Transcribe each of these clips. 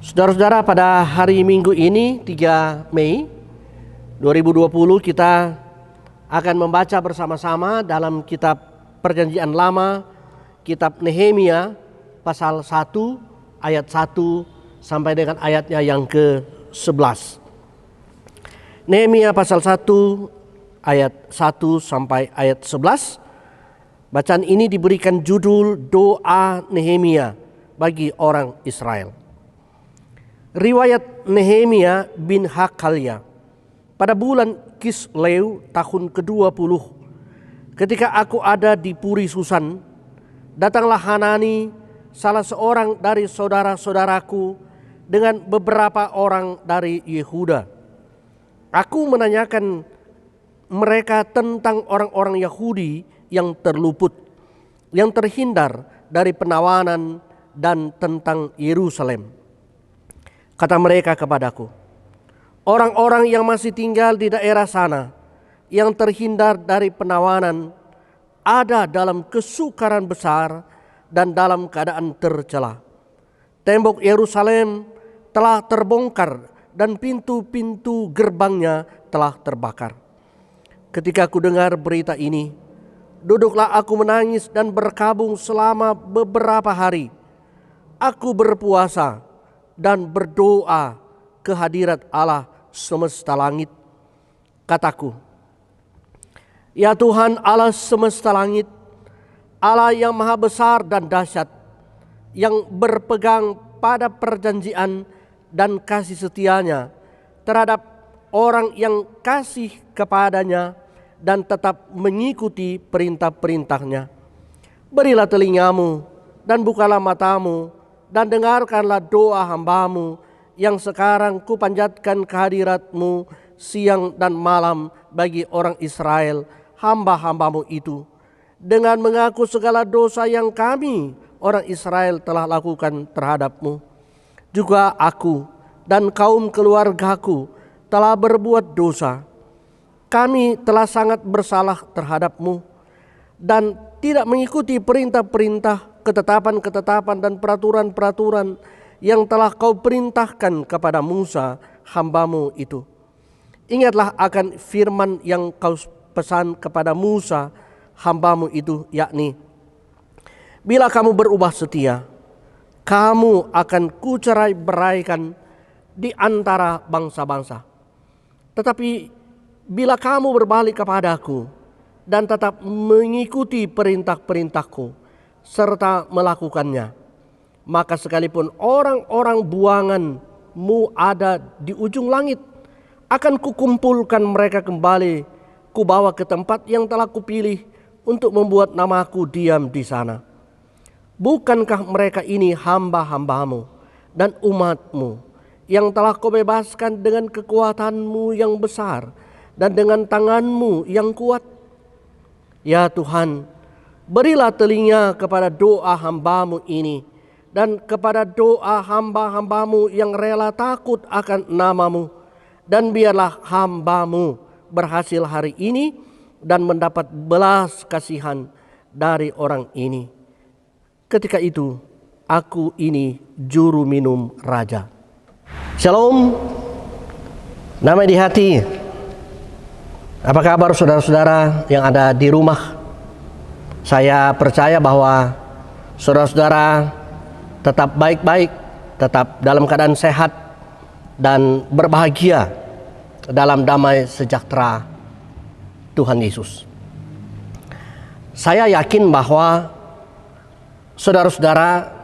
Saudara-saudara, pada hari Minggu ini 3 Mei 2020 kita akan membaca bersama-sama dalam kitab Perjanjian Lama, kitab Nehemia pasal 1 ayat 1 sampai dengan ayatnya yang ke-11. Nehemia pasal 1 ayat 1 sampai ayat 11. Bacaan ini diberikan judul Doa Nehemia bagi orang Israel. Riwayat Nehemia bin Hakalia. Pada bulan Kisleu tahun ke-20, ketika aku ada di Puri Susan, datanglah Hanani, salah seorang dari saudara-saudaraku, dengan beberapa orang dari Yehuda. Aku menanyakan mereka tentang orang-orang Yahudi yang terluput, yang terhindar dari penawanan, dan tentang Yerusalem. Kata mereka kepadaku, orang-orang yang masih tinggal di daerah sana, yang terhindar dari penawanan, ada dalam kesukaran besar dan dalam keadaan tercela. Tembok Yerusalem telah terbongkar dan pintu-pintu gerbangnya telah terbakar. Ketika aku dengar berita ini, duduklah aku menangis dan berkabung selama beberapa hari. Aku berpuasa dan berdoa ke hadirat Allah semesta langit. Kataku, ya Tuhan Allah semesta langit, Allah yang maha besar dan dahsyat, yang berpegang pada perjanjian dan kasih setianya terhadap orang yang kasih kepadanya dan tetap mengikuti perintah-perintahnya. Berilah telingamu dan bukalah matamu, dan dengarkanlah doa hambamu yang sekarang kupanjatkan kehadiratmu siang dan malam bagi orang Israel, hamba-hambamu itu, dengan mengaku segala dosa yang kami orang Israel telah lakukan terhadapmu. Juga aku dan kaum keluargaku telah berbuat dosa. Kami telah sangat bersalah terhadapmu dan tidak mengikuti perintah-perintah, ketetapan-ketetapan dan peraturan-peraturan yang telah kau perintahkan kepada Musa hambamu itu. Ingatlah akan firman yang kau pesan kepada Musa hambamu itu, yakni, bila kamu berubah setia, kamu akan kucerai-beraikan di antara bangsa-bangsa. Tetapi bila kamu berbalik kepadaku dan tetap mengikuti perintah-perintahku serta melakukannya, maka sekalipun orang-orang buanganmu ada di ujung langit, akan kukumpulkan mereka kembali, kubawa ke tempat yang telah kupilih untuk membuat namaku diam di sana. Bukankah mereka ini hamba-hambamu dan umatmu yang telah kau bebaskan dengan kekuatanmu yang besar dan dengan tanganmu yang kuat? Ya Tuhan, berilah telinga kepada doa hambamu ini dan kepada doa hamba-hambamu yang rela takut akan namamu, dan biarlah hambamu berhasil hari ini dan mendapat belas kasihan dari orang ini. Ketika itu aku ini juru minum raja. Shalom, damai di hati. Apa kabar saudara-saudara yang ada di rumah? Saya percaya bahwa saudara-saudara tetap baik-baik, tetap dalam keadaan sehat dan berbahagia dalam damai sejahtera Tuhan Yesus. Saya yakin bahwa saudara-saudara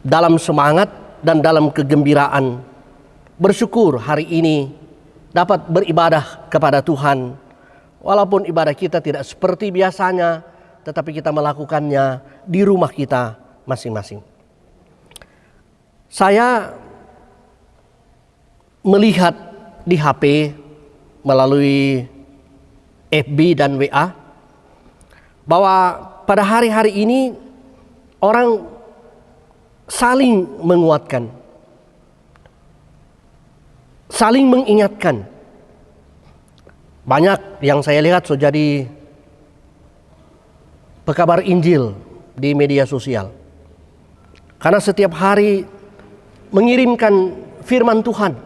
dalam semangat dan dalam kegembiraan bersyukur hari ini dapat beribadah kepada Tuhan. Walaupun ibadah kita tidak seperti biasanya, tetapi kita melakukannya di rumah kita masing-masing. Saya melihat di HP melalui FB dan WA bahwa pada hari-hari ini orang saling menguatkan, saling mengingatkan. Banyak yang saya lihat sudah jadi pekabar Injil di media sosial. Karena setiap hari mengirimkan firman Tuhan,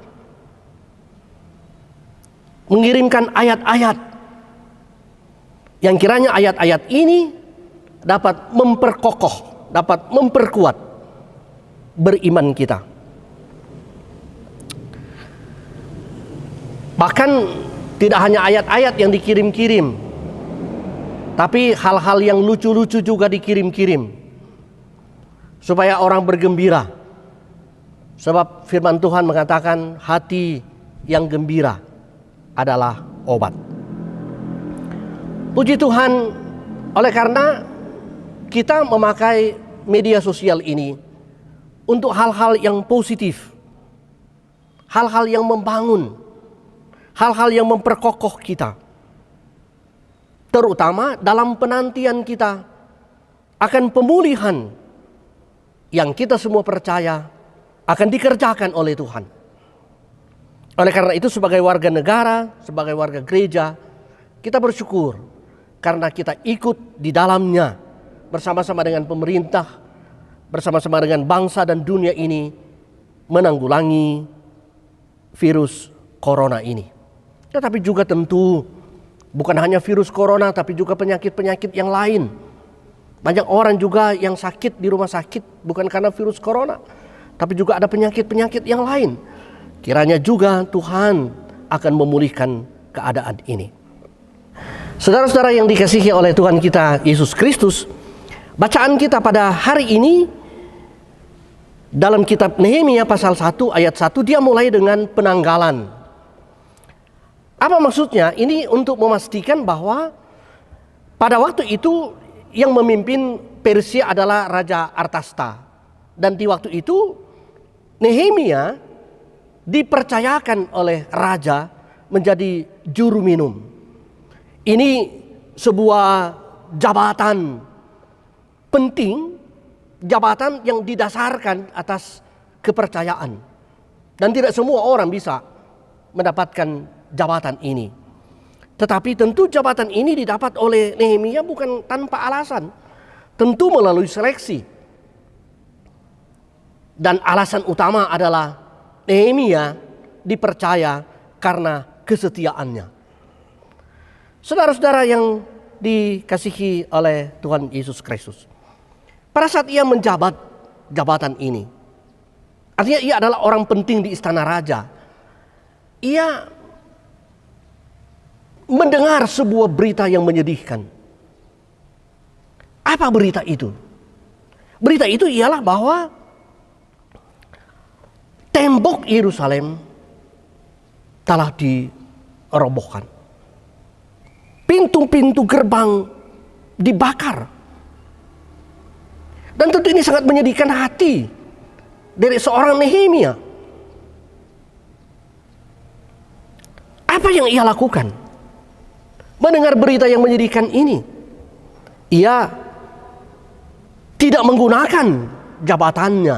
mengirimkan ayat-ayat yang kiranya ayat-ayat ini dapat memperkokoh, dapat memperkuat beriman kita. Bahkan tidak hanya ayat-ayat yang dikirim-kirim, tapi hal-hal yang lucu-lucu juga dikirim-kirim, supaya orang bergembira. Sebab firman Tuhan mengatakan hati yang gembira adalah obat. Puji Tuhan, oleh karena kita memakai media sosial ini untuk hal-hal yang positif, hal-hal yang membangun, hal-hal yang memperkokoh kita. Terutama dalam penantian kita akan pemulihan yang kita semua percaya akan dikerjakan oleh Tuhan. Oleh karena itu sebagai warga negara, sebagai warga gereja, kita bersyukur karena kita ikut di dalamnya bersama-sama dengan pemerintah, bersama-sama dengan bangsa dan dunia ini menanggulangi virus corona ini. Tetapi juga tentu bukan hanya virus corona, tapi juga penyakit-penyakit yang lain. Banyak orang juga yang sakit di rumah sakit bukan karena virus corona, tapi juga ada penyakit-penyakit yang lain. Kiranya juga Tuhan akan memulihkan keadaan ini. Saudara-saudara yang dikasihi oleh Tuhan kita Yesus Kristus, bacaan kita pada hari ini dalam kitab Nehemia pasal 1 ayat 1, dia mulai dengan penanggalan. Apa maksudnya? Ini untuk memastikan bahwa pada waktu itu yang memimpin Persia adalah Raja Artasta. Dan di waktu itu Nehemia dipercayakan oleh raja menjadi juru minum. Ini sebuah jabatan penting, jabatan yang didasarkan atas kepercayaan. Dan tidak semua orang bisa mendapatkan jabatan ini. Tetapi tentu jabatan ini didapat oleh Nehemia bukan tanpa alasan. Tentu melalui seleksi. Dan alasan utama adalah Nehemia dipercaya karena kesetiaannya. Saudara-saudara yang dikasihi oleh Tuhan Yesus Kristus, pada saat ia menjabat jabatan ini, artinya ia adalah orang penting di istana raja. Ia mendengar sebuah berita yang menyedihkan. Apa berita itu? Berita itu ialah bahwa tembok Yerusalem telah dirobohkan. Pintu-pintu gerbang dibakar. Dan tentu ini sangat menyedihkan hati dari seorang Nehemia. Apa yang ia lakukan? Mendengar berita yang menyedihkan ini, ia tidak menggunakan jabatannya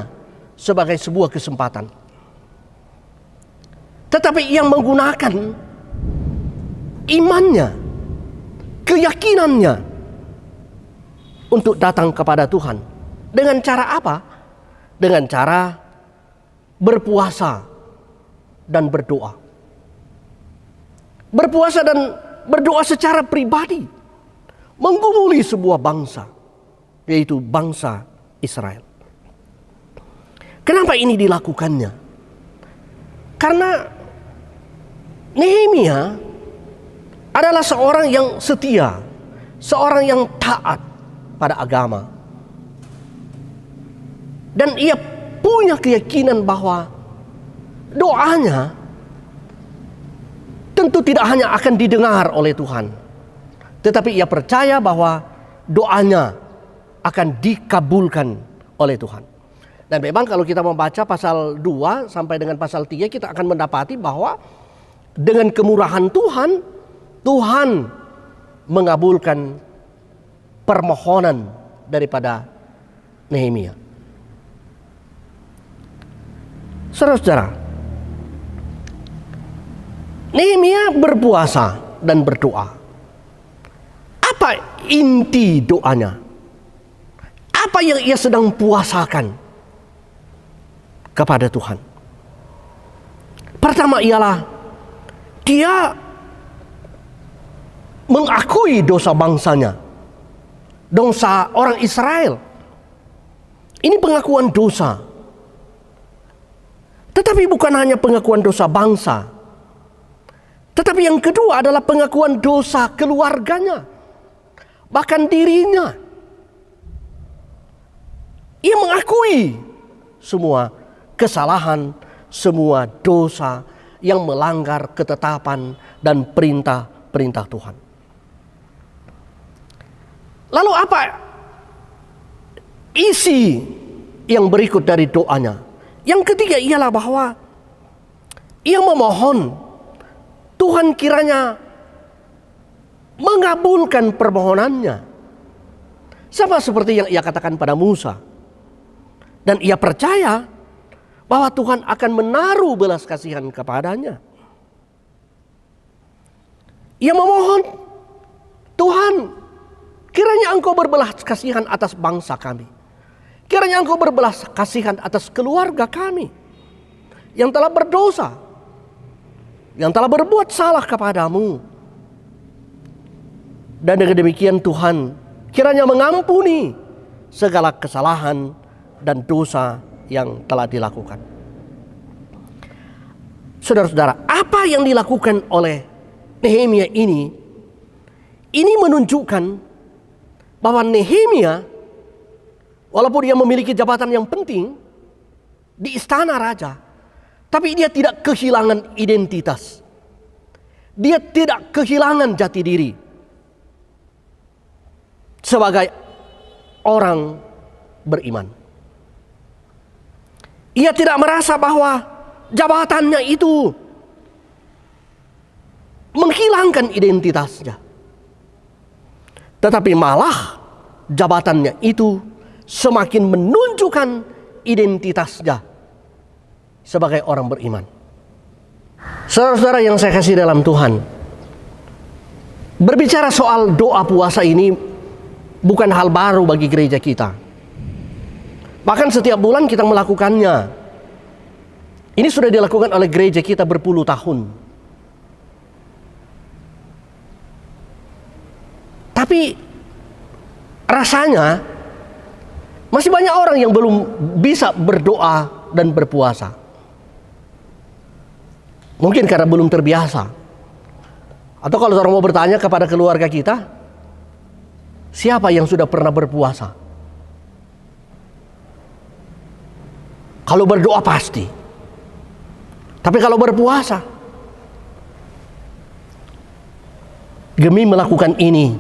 sebagai sebuah kesempatan. Tetapi ia menggunakan imannya, keyakinannya untuk datang kepada Tuhan. Dengan cara apa? Dengan cara berpuasa dan berdoa. Berpuasa dan berdoa secara pribadi menggumuli sebuah bangsa, yaitu bangsa Israel. Kenapa ini dilakukannya? Karena Nehemia adalah seorang yang setia, seorang yang taat pada agama. Dan ia punya keyakinan bahwa doanya tentu tidak hanya akan didengar oleh Tuhan, tetapi ia percaya bahwa doanya akan dikabulkan oleh Tuhan. Dan memang kalau kita membaca pasal 2 sampai dengan pasal 3, kita akan mendapati bahwa dengan kemurahan Tuhan, Tuhan mengabulkan permohonan daripada Nehemia. Saudara-saudara, Nehemia berpuasa dan berdoa. Apa inti doanya? Apa yang ia sedang puasakan? kepada Tuhan. Pertama ialah dia mengakui dosa bangsanya, dosa orang Israel. Ini pengakuan dosa. Tetapi bukan hanya pengakuan dosa bangsa, tetapi yang kedua adalah pengakuan dosa keluarganya, bahkan dirinya. Ia mengakui semua kesalahan, semua dosa yang melanggar ketetapan dan perintah-perintah Tuhan. Lalu apa isi yang berikut dari doanya? Yang ketiga ialah bahwa ia memohon Tuhan kiranya mengabulkan permohonannya. Sama seperti yang ia katakan pada Musa. Dan ia percaya bahwa Tuhan akan menaruh belas kasihan kepadanya. Ia memohon, Tuhan, kiranya Engkau berbelas kasihan atas bangsa kami. Kiranya Engkau berbelas kasihan atas keluarga kami yang telah berdosa, yang telah berbuat salah kepadamu. Dan dengan demikian Tuhan kiranya mengampuni segala kesalahan dan dosa yang telah dilakukan. Saudara-saudara, apa yang dilakukan oleh Nehemia ini menunjukkan bahwa Nehemia, walaupun dia memiliki jabatan yang penting di istana raja, tapi dia tidak kehilangan identitas. Dia tidak kehilangan jati diri sebagai orang beriman. Ia tidak merasa bahwa jabatannya itu menghilangkan identitasnya. Tetapi malah jabatannya itu semakin menunjukkan identitasnya sebagai orang beriman. Saudara-saudara yang saya kasih dalam Tuhan, berbicara soal doa puasa ini bukan hal baru bagi gereja kita. Bahkan setiap bulan kita melakukannya. Ini sudah dilakukan oleh gereja kita berpuluh tahun. Tapi rasanya masih banyak orang yang belum bisa berdoa dan berpuasa. Mungkin karena belum terbiasa. Atau kalau orang mau bertanya kepada keluarga kita, siapa yang sudah pernah berpuasa? Kalau berdoa pasti. Tapi kalau berpuasa, Gemi melakukan ini.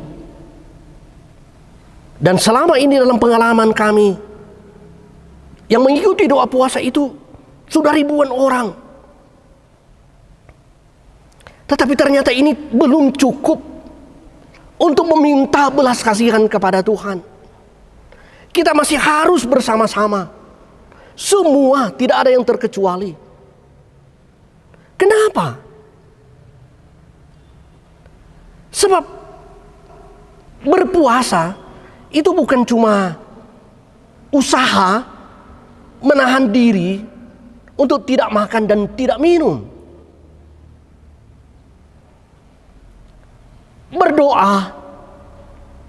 Dan selama ini dalam pengalaman kami, yang mengikuti doa puasa itu sudah ribuan orang. Tetapi ternyata ini belum cukup untuk meminta belas kasihan kepada Tuhan. Kita masih harus bersama-sama. Semua, tidak ada yang terkecuali. Kenapa? Sebab berpuasa itu bukan cuma usaha menahan diri untuk tidak makan dan tidak minum. Berdoa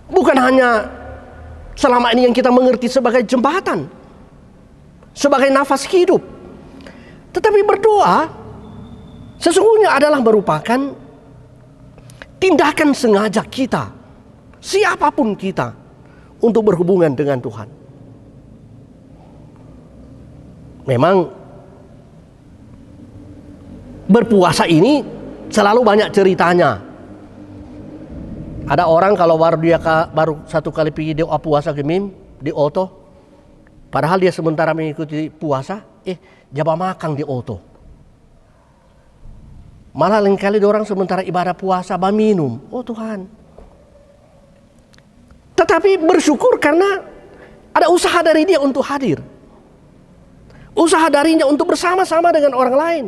bukan hanya selama ini yang kita mengerti sebagai jembatan, sebagai nafas hidup. Tetapi berdoa sesungguhnya adalah merupakan tindakan sengaja kita, siapapun kita, untuk berhubungan dengan Tuhan. Memang berpuasa ini selalu banyak ceritanya. Ada orang kalau baru satu kali pergi doa puasa ke MIM di Oto, padahal dia sementara mengikuti puasa, jaba makan di Oto. Malah lain kali orang sementara ibadah puasa minum. Oh Tuhan. Tetapi bersyukur karena ada usaha dari dia untuk hadir. Usaha darinya untuk bersama-sama dengan orang lain.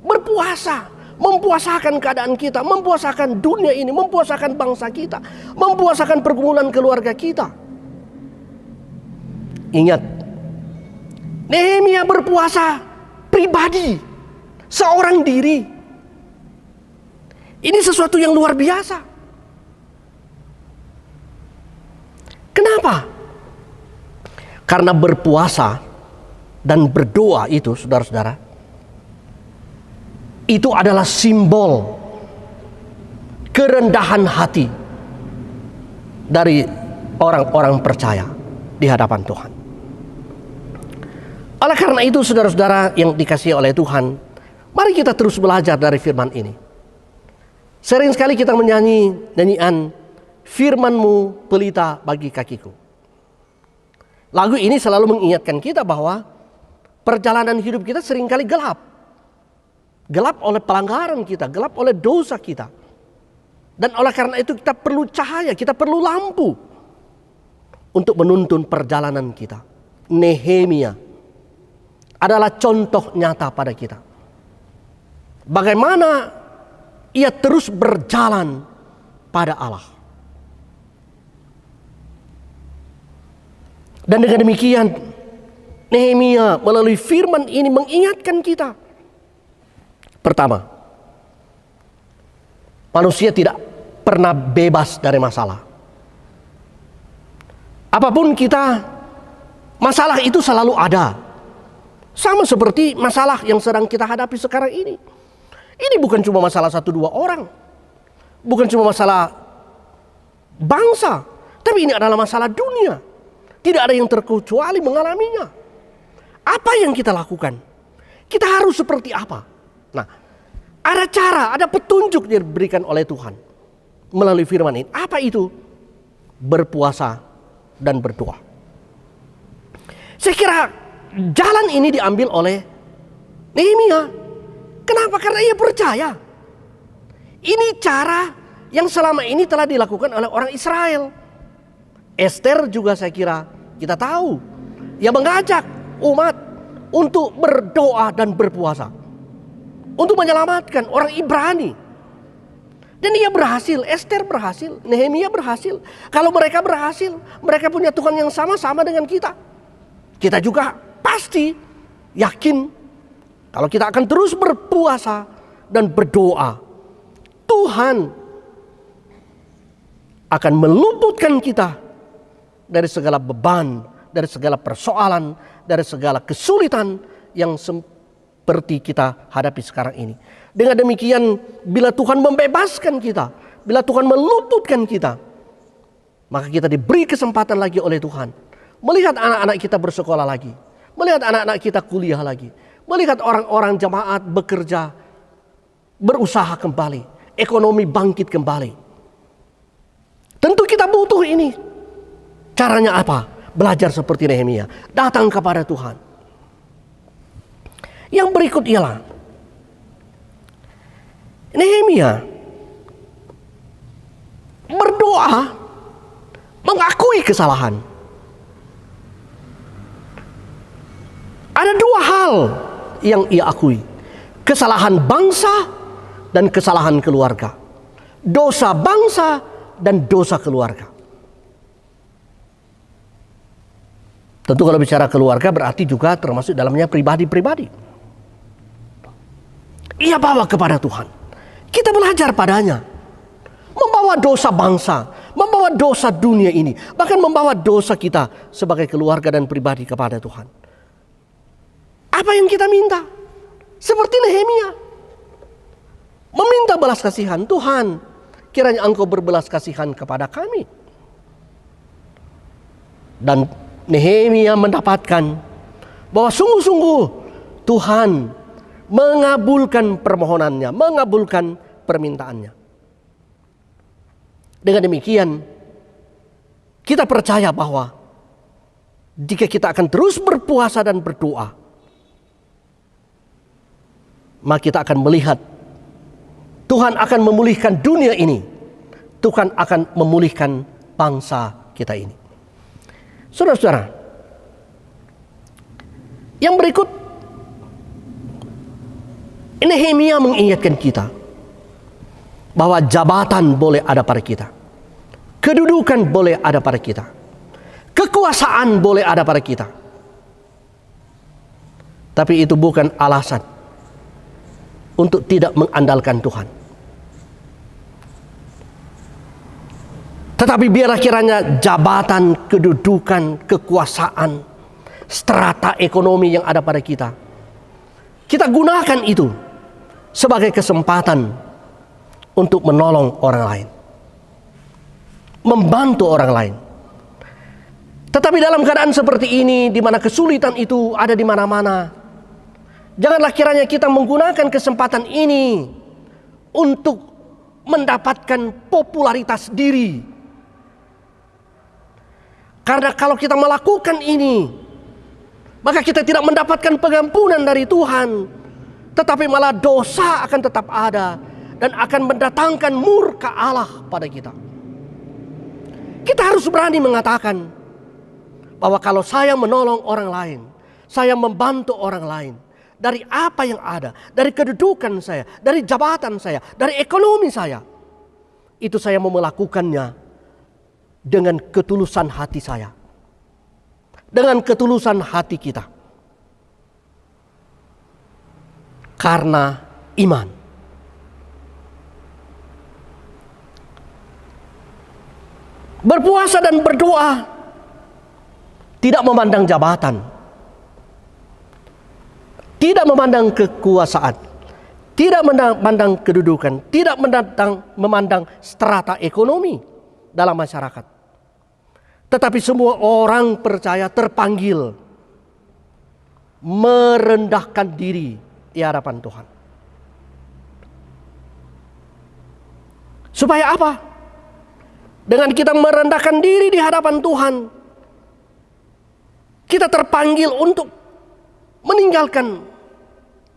Berpuasa. Mempuasakan keadaan kita. Mempuasakan dunia ini. Mempuasakan bangsa kita. Mempuasakan pergumulan keluarga kita. Ingat. Nehemia berpuasa pribadi, seorang diri. Ini sesuatu yang luar biasa. Kenapa? Karena berpuasa dan berdoa itu, saudara-saudara, itu adalah simbol kerendahan hati dari orang-orang percaya di hadapan Tuhan. Oleh karena itu, saudara-saudara yang dikasihi oleh Tuhan, mari kita terus belajar dari firman ini. Sering sekali kita menyanyi nyanyian firman-Mu pelita bagi kakiku. Lagu ini selalu mengingatkan kita bahwa perjalanan hidup kita seringkali gelap. Gelap oleh pelanggaran kita, gelap oleh dosa kita. Dan oleh karena itu kita perlu cahaya, kita perlu lampu untuk menuntun perjalanan kita. Nehemia adalah contoh nyata pada kita. Bagaimana ia terus berjalan pada Allah. Dan dengan demikian Nehemia melalui firman ini mengingatkan kita. Pertama, manusia tidak pernah bebas dari masalah. Apapun kita, masalah itu selalu ada. Sama seperti masalah yang sedang kita hadapi sekarang ini. Ini bukan cuma masalah 1-2 orang. Bukan cuma masalah bangsa. Tapi ini adalah masalah dunia. Tidak ada yang terkecuali mengalaminya. Apa yang kita lakukan? Kita harus seperti apa? Nah, ada cara, ada petunjuk yang diberikan oleh Tuhan melalui firman ini. Apa itu? Berpuasa dan berdoa. Saya kira jalan ini diambil oleh Nehemia. Kenapa? Karena ia percaya. Ini cara yang selama ini telah dilakukan oleh orang Israel. Ester juga saya kira kita tahu. Ia mengajak umat untuk berdoa dan berpuasa. Untuk menyelamatkan orang Ibrani. Dan ia berhasil, Ester berhasil, Nehemia berhasil. Kalau mereka berhasil, mereka punya Tuhan yang sama-sama dengan kita. Kita juga pasti yakin kalau kita akan terus berpuasa dan berdoa, Tuhan akan meluputkan kita dari segala beban, dari segala persoalan, dari segala kesulitan yang seperti kita hadapi sekarang ini. Dengan demikian, bila Tuhan membebaskan kita, bila Tuhan meluputkan kita, maka kita diberi kesempatan lagi oleh Tuhan. Melihat anak-anak kita bersekolah lagi. Melihat anak-anak kita kuliah lagi. Melihat orang-orang jemaat bekerja, berusaha kembali. Ekonomi bangkit kembali. Tentu kita butuh ini. Caranya apa? Belajar seperti Nehemia. Datang kepada Tuhan. Yang berikut ialah Nehemia berdoa mengakui kesalahan. Ada 2 hal yang ia akui. Kesalahan bangsa dan kesalahan keluarga. Dosa bangsa dan dosa keluarga. Tentu kalau bicara keluarga berarti juga termasuk dalamnya pribadi-pribadi. Ia bawa kepada Tuhan. Kita belajar padanya. Membawa dosa bangsa, membawa dosa dunia ini, bahkan membawa dosa kita sebagai keluarga dan pribadi kepada Tuhan. Apa yang kita minta? Seperti Nehemia. Meminta belas kasihan. Tuhan, kiranya Engkau berbelas kasihan kepada kami. Dan Nehemia mendapatkan bahwa sungguh-sungguh Tuhan mengabulkan permohonannya, mengabulkan permintaannya. Dengan demikian, kita percaya bahwa jika kita akan terus berpuasa dan berdoa, maka kita akan melihat Tuhan akan memulihkan dunia ini. Tuhan akan memulihkan bangsa kita ini. Saudara-saudara, yang berikut, Nehemia mengingatkan kita bahwa jabatan boleh ada pada kita, kedudukan boleh ada pada kita, kekuasaan boleh ada pada kita. Tapi itu bukan alasan untuk tidak mengandalkan Tuhan. Tetapi biarlah kiranya jabatan, kedudukan, kekuasaan, strata ekonomi yang ada pada kita, kita gunakan itu sebagai kesempatan untuk menolong orang lain, membantu orang lain. Tetapi dalam keadaan seperti ini, di mana kesulitan itu ada di mana-mana, janganlah kiranya kita menggunakan kesempatan ini untuk mendapatkan popularitas diri. Karena kalau kita melakukan ini, maka kita tidak mendapatkan pengampunan dari Tuhan, tetapi malah dosa akan tetap ada dan akan mendatangkan murka Allah pada kita. Kita harus berani mengatakan bahwa kalau saya menolong orang lain, saya membantu orang lain, dari apa yang ada, dari kedudukan saya, dari jabatan saya, dari ekonomi saya, itu saya mau melakukannya dengan ketulusan hati saya, dengan ketulusan hati kita, karena iman. Berpuasa dan berdoa tidak memandang jabatan, tidak memandang kekuasaan, tidak memandang kedudukan, tidak memandang strata ekonomi dalam masyarakat. Tetapi semua orang percaya terpanggil merendahkan diri di hadapan Tuhan. Supaya apa? Dengan kita merendahkan diri di hadapan Tuhan, kita terpanggil untuk meninggalkan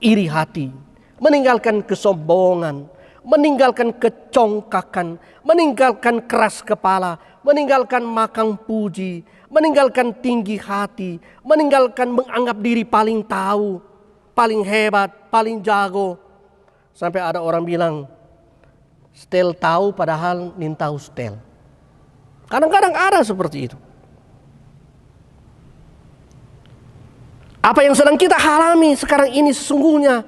iri hati, meninggalkan kesombongan, meninggalkan kecongkakan, meninggalkan keras kepala, meninggalkan makan puji, meninggalkan tinggi hati, meninggalkan menganggap diri paling tahu, paling hebat, paling jago. Sampai ada orang bilang, stel tahu padahal nin tahu stel. Kadang-kadang ada seperti itu. Apa yang sedang kita alami sekarang ini sesungguhnya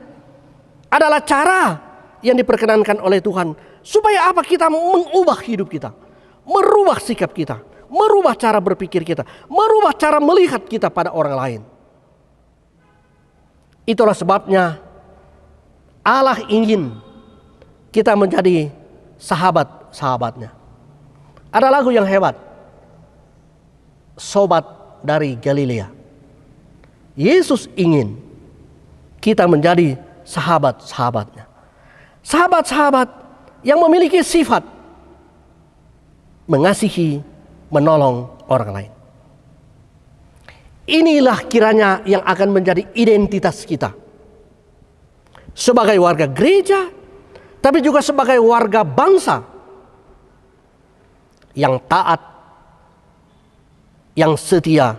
adalah cara yang diperkenankan oleh Tuhan. Supaya apa? Kita mengubah hidup kita, merubah sikap kita, merubah cara berpikir kita, merubah cara melihat kita pada orang lain. Itulah sebabnya Allah ingin kita menjadi sahabat-sahabatnya. Ada lagu yang hebat, Sobat dari Galilea. Yesus ingin kita menjadi sahabat-sahabatnya. Sahabat-sahabat yang memiliki sifat mengasihi, menolong orang lain. Inilah kiranya yang akan menjadi identitas kita sebagai warga gereja, tapi juga sebagai warga bangsa yang taat, yang setia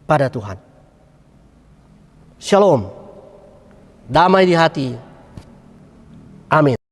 pada Tuhan. Shalom, damai di hati. Amin.